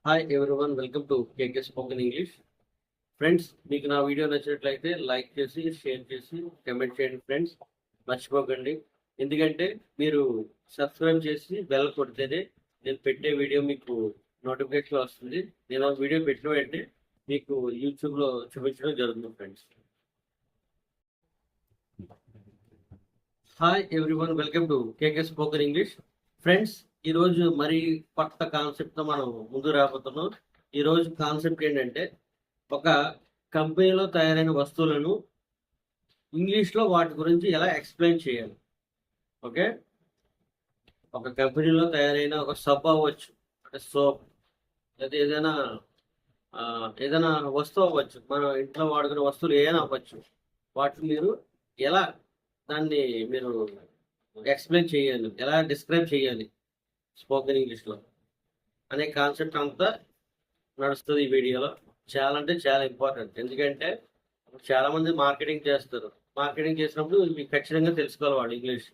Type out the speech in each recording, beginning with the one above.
Hi everyone, welcome to KK spoken English. Friends, మీకు నా video నచ్చినట్లయితే లైక్ చేసి షేర్ చేసి కమెంట్ చేయండి ఫ్రెండ్స్. మర్చిపోకండి, ఎందుకంటే మీరు సబ్స్క్రైబ్ చేసి బెల్ కొడితేనే నేను పెట్టే వీడియో మీకు నోటిఫికేషన్ వస్తుంది. నేను ఆ వీడియో పెట్టిన వెంటనే మీకు యూట్యూబ్లో చూపించడం జరుగుతుంది friends. Hi everyone, welcome to KK spoken English. Friends, ఈరోజు మరి కొత్త కాన్సెప్ట్తో మనం ముందు రాబోతున్నాం. ఈరోజు కాన్సెప్ట్ ఏంటంటే, ఒక కంపెనీలో తయారైన వస్తువులను ఇంగ్లీష్లో వాటి గురించి ఎలా ఎక్స్ప్లెయిన్ చేయాలి. ఓకే, ఒక కంపెనీలో తయారైన ఒక సబ్బు అవ్వచ్చు, అంటే సోప్, లేదా ఏదైనా వస్తువు అవ్వచ్చు, మన ఇంట్లో వాడుకునే వస్తువులు ఏదైనా అవ్వచ్చు. వాటిని మీరు ఎలా దాన్ని మీరు ఎక్స్ప్లెయిన్ చేయాలి, ఎలా డిస్క్రైబ్ చేయాలి స్పోకెన్ ఇంగ్లీష్లో అనే కాన్సెప్ట్ అంతా నడుస్తుంది ఈ వీడియోలో. చాలా అంటే చాలా ఇంపార్టెంట్, ఎందుకంటే చాలా మంది మార్కెటింగ్ చేస్తారు. మార్కెటింగ్ చేసినప్పుడు మీకు ఖచ్చితంగా తెలుసుకోవాలి వాళ్ళు ఇంగ్లీష్.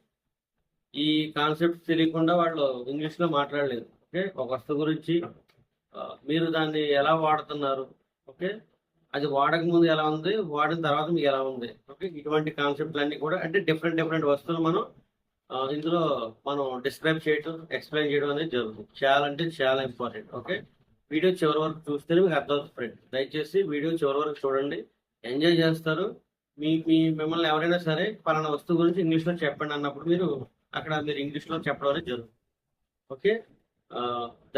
ఈ కాన్సెప్ట్ తెలియకుండా వాళ్ళు ఇంగ్లీష్లో మాట్లాడలేరు. ఓకే, ఒక వస్తువు గురించి మీరు దాన్ని ఎలా వాడుతున్నారు, ఓకే, అది వాడక ముందు ఎలా ఉంది, వాడిన తర్వాత మీకు ఎలా ఉంది, ఓకే, ఇటువంటి కాన్సెప్ట్లు అన్నీ కూడా, అంటే డిఫరెంట్ వస్తువులు మనం ఇందులో మనం డిస్క్రైబ్ చేయడం, ఎక్స్ప్లెయిన్ చేయడం అనేది జరుగుతుంది. చాలా అంటే చాలా ఇంపార్టెంట్. ఓకే, వీడియో చివరి వరకు చూస్తేనే మీకు అర్థమవుతుంది ఫ్రెండ్. దయచేసి వీడియో చివరి వరకు చూడండి, ఎంజాయ్ చేస్తారు. మిమ్మల్ని ఎవరైనా సరే పలానా వస్తువు గురించి ఇంగ్లీష్లో చెప్పండి అన్నప్పుడు మీరు ఇంగ్లీష్లో చెప్పడం అనేది జరుగుతుంది. ఓకే,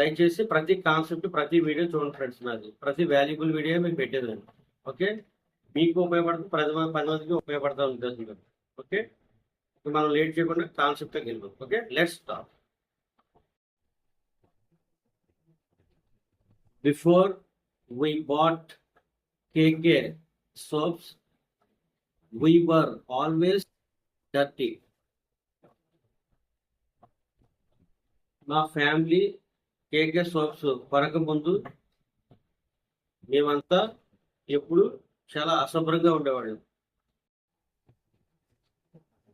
దయచేసి ప్రతి కాన్సెప్ట్, ప్రతి వీడియో చూడండి ఫ్రెండ్స్. నాది ప్రతి వాల్యుబుల్ వీడియో మీకు పెట్టేదండి. ఓకే, మీకు ఉపయోగపడుతుంది, 10 మందికి ఉపయోగపడతా ఉంటుంది. ఓకే, మనం లేట్ చేయకుండా కాన్సెప్ట్కి వెళ్ళిపోతాం. Okay, let's start. Before we bought KK soaps, we were always dirty. మా ఫ్యామిలీ కేకే సోప్స్ కొనక ముందు మేమంతా ఎప్పుడు చాలా అశుభ్రంగా ఉండేవాళ్ళం.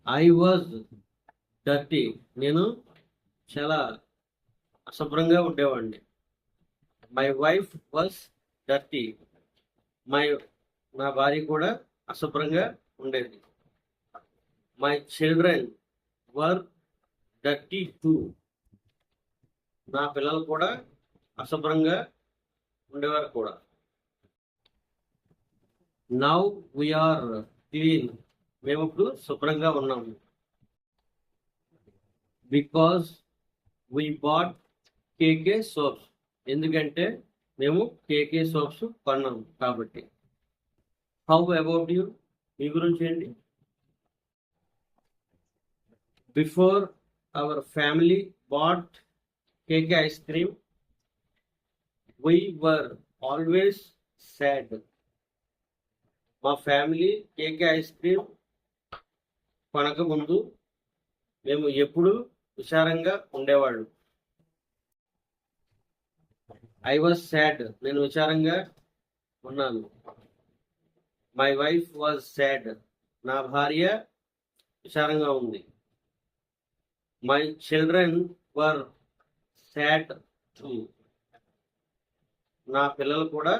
ఐ వాజ్ డర్టీ, నేను చాలా అశుభ్రంగా ఉండేవాడిని. మై వైఫ్ వాజ్ డర్టీ, నా భార్య కూడా అశుభ్రంగా ఉండేది. My children were dirty two, నా పిల్లలు కూడా అశుభ్రంగా ఉండేవారు కూడా. నౌ వీఆర్ క్లీన్, మేము ఇప్పుడు శుభ్రంగా ఉన్నాము. Because we bought KK soaps, ఎందుకంటే మేము కేకే సోప్స్ కొన్నాము కాబట్టి. హౌ అబౌట్ యూ, మీ గురించి ఏంటి? Before our family bought KK ice cream, we were always sad. మా ఫ్యామిలీ కేకే ఐస్ క్రీమ్ కొనక ముందు మేము ఎప్పుడు విచారంగా ఉండేవాళ్ళు. ఐ వాజ్ సాడ్, నేను విచారంగా ఉన్నాను. మై వైఫ్ వాజ్ సాడ్, నా భార్య విచారంగా ఉంది. My children were sad two, నా పిల్లలు కూడా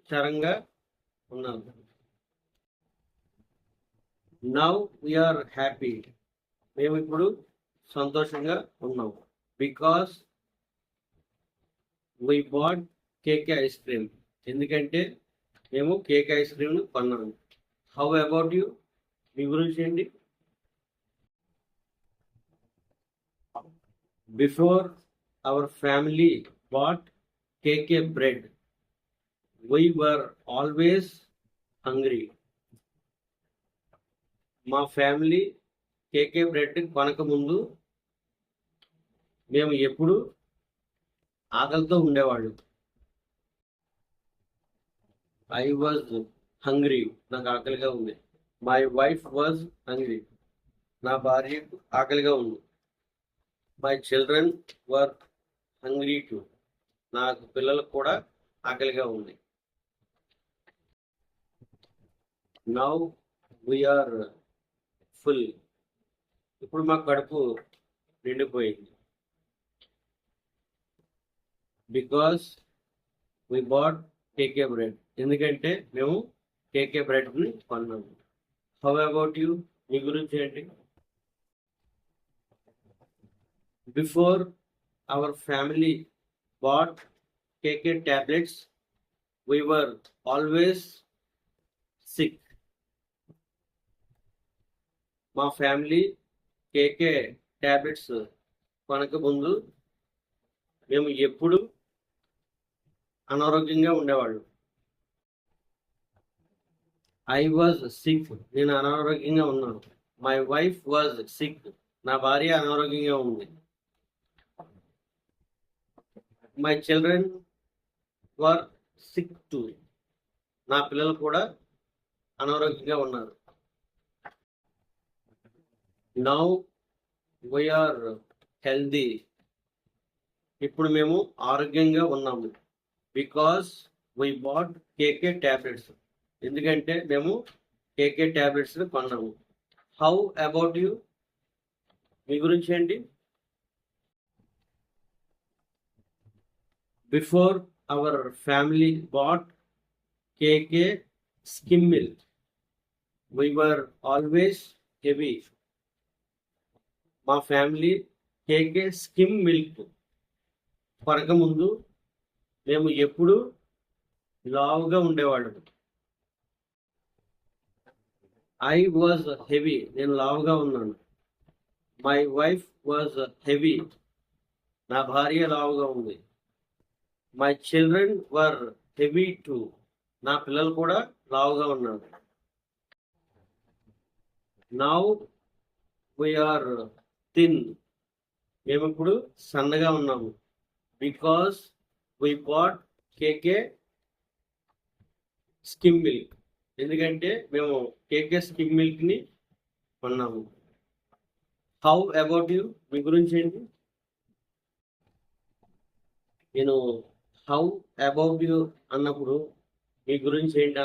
విచారంగా ఉన్నారు. నౌ వీఆర్ హ్యాపీ, మేము ఇప్పుడు సంతోషంగా ఉన్నాం. Because we bought KK ice cream, ఎందుకంటే మేము కేక్ ఐస్ క్రీమ్ కొన్నాము. హౌ అబౌట్ యూ, మీ గురించి ఏంటి? Before our family bought KK bread, we were always hungry. మా ఫ్యామిలీ కేకే బ్రెడ్ కొనక ముందు మేము ఎప్పుడు ఆకలితో ఉండేవాళ్ళు. ఐ వాజ్ హంగ్రీ, నాకు ఆకలిగా ఉంది. మై వైఫ్ వాజ్ హంగ్రీ, నా భార్య ఆకలిగా ఉంది. My children were hungry to, నాకు పిల్లలకు కూడా ఆకలిగా ఉంది. నౌ వీఆర్ ఫుల్, ఇప్పుడు మా కడుపు నిండిపోయింది. Because we bought KK bread. ఎందుకంటే మేము కేకే బ్రెడ్ని కొన్నాము. How about you? మీ గురించి ఏంటి? Before our family bought KK tablets we were always sick. మా ఫ్యామిలీ కేకే టాబ్లెట్స్ కొనక ముందు మేము ఎప్పుడు అనారోగ్యంగా ఉండేవాళ్ళు. I was sick. నేను అనారోగ్యంగా ఉన్నాను. My wife was sick. నా భార్య అనారోగ్యంగా ఉంది. My children were sick too. నా పిల్లలు కూడా అనారోగ్యంగా ఉన్నారు. Now we're healthy. ఇప్పుడు మేము ఆరోగ్యంగా ఉన్నాము. Because we bought KK tablets. ఎందుకంటే మేము కేకే టాబ్లెట్స్ కొన్నాము. How about you? మీ గురించి ఏంటి? Before our family bought KK skim milk we were always heavy. మా ఫ్యామిలీ కేకే స్కిమ్ మిల్క్ కొనక ముందు మేము ఎప్పుడు లావుగా ఉండేవాళ్ళము. I was heavy. నేను లావుగా ఉన్నాను. My wife was heavy. నా భార్య లావుగా ఉంది. My children were heavy too. నా పిల్లలు కూడా లావుగా ఉన్నారు. Now we are thin. మేము ఇప్పుడు సన్నగా ఉన్నాము. Because we bought KK skim milk. ఎందుకంటే మేము కేకే స్కిమ్ మిల్క్ని కొన్నాము. How about you? మీ గురించి ఏంటి? నేను హౌ అబౌట్ యూ అన్నప్పుడు మీ గురించి ఏంటి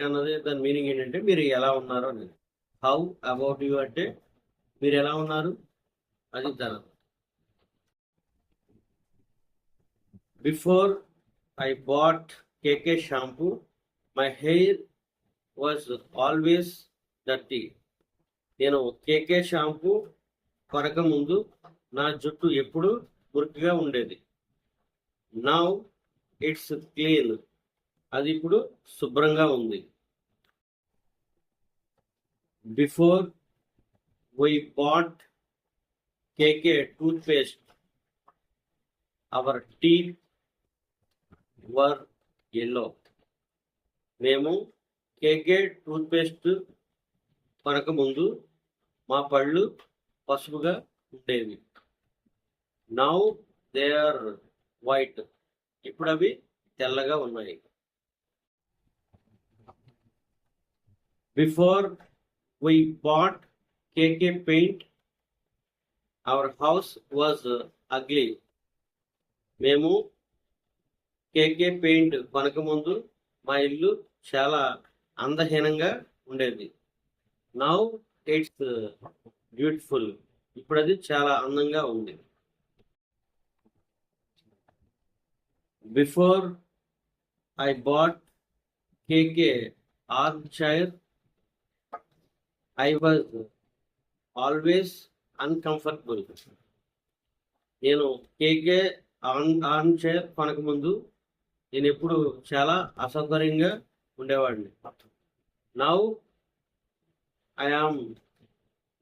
అన్నది దాని మీనింగ్ ఏంటంటే మీరు ఎలా ఉన్నారు అనేది. హౌ అబౌట్ యూ అంటే మీరు ఎలా ఉన్నారు అది దాని. Before I bought KK shampoo my hair was always dirty. నేను కేకే షాంపూ కొనక ముందు నా జుట్టు ఎప్పుడు మురికిగా ఉండేది. Now it's clean. అది ఇప్పుడు శుభ్రంగా ఉంది. Before we bought KK toothpaste our teeth were yellow. మేము కేకే టూత్పేస్ట్ కొనక ముందు మా పళ్ళు పసుపుగా ఉండేవి. Now they are white. ఇప్పుడు అవి తెల్లగా ఉన్నాయి. Before we bought KK paint our house was ugly. మేము కేకే పెయింట్ కొనక ముందు మా ఇల్లు చాలా అందహీనంగా ఉండేది. Now it's beautiful. ఇప్పుడు అది చాలా అందంగా ఉంది. Before I bought KK arm chair I was always uncomfortable. నేను కేకే ఆర్మ్ చైర్ కొనక ముందు నేను ఎప్పుడు చాలా అసౌకర్యంగా ఉండేవాడిని. Now I am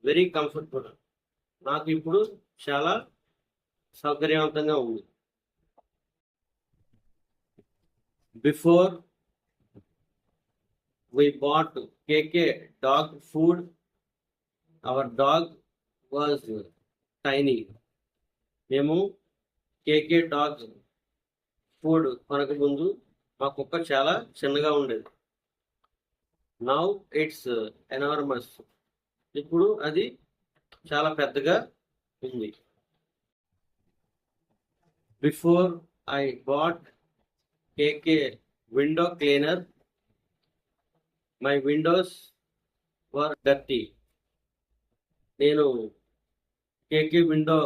very comfortable. నాకు ఇప్పుడు చాలా సౌకర్యవంతంగా ఉంది. Before we bought KK dog food. Our dog was tiny. మేము కేకే డాగ్ ఫుడ్ కొనక ముందు మా కుక్క చాలా చిన్నగా ఉండేది. Now it's enormous. ఇప్పుడు అది చాలా పెద్దగా ఉంది. Before I bought KK window cleaner my Windows were dirty. నేను కేకే విండో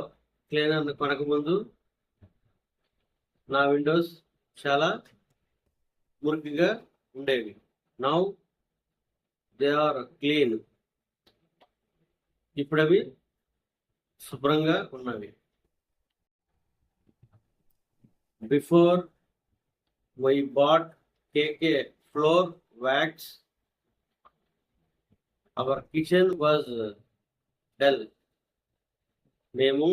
క్లీనర్ కొనక ముందు నా విండోస్ చాలా మురికిగా ఉండేవి. Now they are clean. ఇప్పుడు అవి శుభ్రంగా ఉన్నవి. Before we bought KK floor wax our kitchen was dull. మేము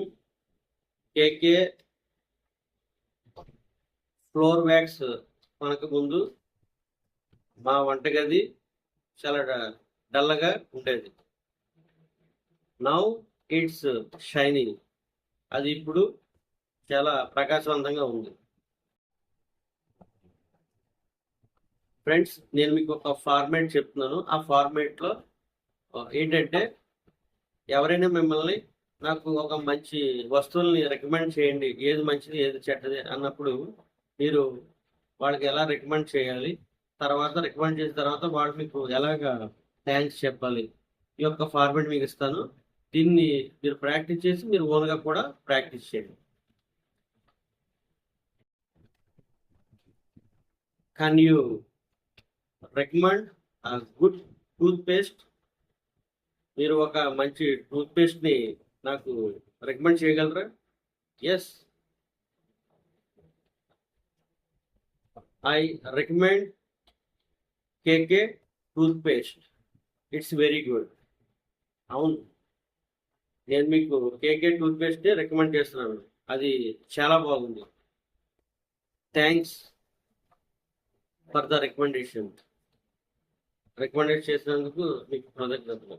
కేకే ఫ్లోర్ వ్యాక్స్ కొనక ముందు మా వంటగది చాలా డల్గా ఉండేది. Now it's shining. అది ఇప్పుడు చాలా ప్రకాశవంతంగా ఉంది. ఫ్రెండ్స్, నేను మీకు ఒక ఫార్మేట్ చెప్తున్నాను. ఆ ఫార్మేట్లో ఏంటంటే, ఎవరైనా మిమ్మల్ని నాకు ఒక మంచి వస్తువుల్ని రికమెండ్ చేయండి, ఏది మంచిది ఏది చెడ్డది అన్నప్పుడు మీరు వాళ్ళకి ఎలా రికమెండ్ చేయాలి, తర్వాత రికమెండ్ చేసిన తర్వాత వాళ్ళు మీకు ఎలాగ థ్యాంక్స్ చెప్పాలి, ఈ యొక్క ఫార్మేట్ మీకు ఇస్తాను. దీన్ని మీరు ప్రాక్టీస్ చేసి మీరు ఓన్గా కూడా ప్రాక్టీస్ చేయండి. Can you recommend good toothpaste? మీరు ఒక మంచి టూత్ పేస్ట్ని నాకు రికమెండ్ చేయగలరా? Yes, I recommend KK toothpaste. It's very good. అవును, నేను మీకు కేకే టూత్ పేస్ట్ని రికమెండ్ చేస్తున్నాను. అది చాలా బాగుంది. Thanks for the recommendation. Recommendation చేసినందుకు మీకు కృతజ్ఞతలు.